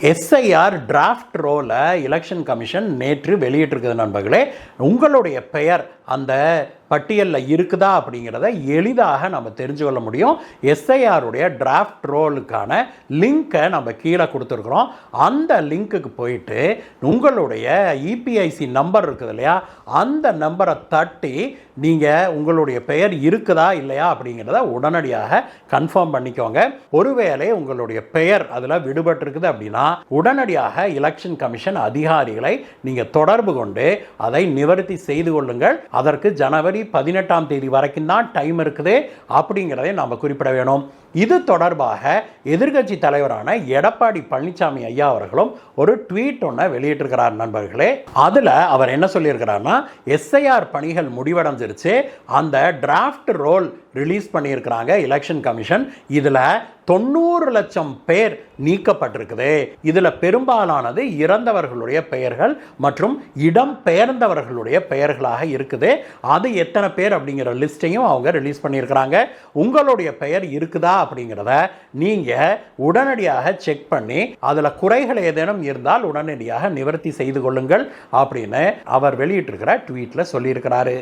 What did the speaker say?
SIR draft ரோல election commission நேற்று வெளியிட்டிருக்குது நண்பர்களே. உங்களுடைய பெயர் அந்த பட்டியலில் இருக்குதா அப்படிங்கிறத எளிதாக நம்ம தெரிஞ்சு கொள்ள முடியும். எஸ்ஐஆருடைய டிராஃப்ட் ரோலுக்கான லிங்க்கை நம்ம கீழே கொடுத்துருக்குறோம். அந்த லிங்க்குக்கு போயிட்டு உங்களுடைய இபிஐசி நம்பர் இருக்குது இல்லையா, அந்த நம்பரை தட்டி நீங்கள் உங்களுடைய பெயர் இருக்குதா இல்லையா அப்படிங்கிறத உடனடியாக கன்ஃபார்ம் பண்ணிக்கோங்க. ஒருவேளை உங்களுடைய பெயர் அதில் விடுபட்டிருக்குது அப்படின்னா உடனடியாக எலெக்ஷன் கமிஷன் அதிகாரிகளை நீங்கள் தொடர்பு கொண்டு அதை நிவர்த்தி செய்து கொள்ளுங்கள். அதற்கு ஜனவரி 18ஆம் தேதி வரைக்கும் தான் டைம் இருக்குது அப்படிங்கிறதை நாம் குறிப்பிட வேணும். இது தொடர்பாக எதிர்க்கட்சி தலைவரான எடப்பாடி பழனிசாமி ஐயா அவர்களும் ஒரு ட்வீட் ஒன்றை வெளியிட்டிருக்கிறார் நண்பர்களே. அதில் அவர் என்ன சொல்லியிருக்கிறார்னா, எஸ்ஐஆர் பணிகள் முடிவடைஞ்சிருச்சு, அந்த டிராஃப்ட் ரோல் ரிலீஸ் பண்ணியிருக்கிறாங்க எலெக்ஷன் கமிஷன். இதில் 90 லட்சம் பேர் நீக்கப்பட்டிருக்குது. இதில் பெரும்பாலானது இறந்தவர்களுடைய பெயர்கள் மற்றும் இடம் பெயர்ந்தவர்களுடைய பெயர்களாக இருக்குது. அது எத்தனை பேர் அப்படிங்கிற லிஸ்ட்டையும் அவங்க ரிலீஸ் பண்ணியிருக்கிறாங்க. உங்களுடைய பெயர் இருக்குதா அப்படிங்கிறத நீங்கள் உடனடியாக செக் பண்ணி அதில் குறைகள் ஏதேனும் இருந்தால் உடனடியாக நிவர்த்தி செய்து கொள்ளுங்கள் அப்படின்னு அவர் வெளியிட்டிருக்கிற ட்வீட்டில் சொல்லியிருக்கிறாரு.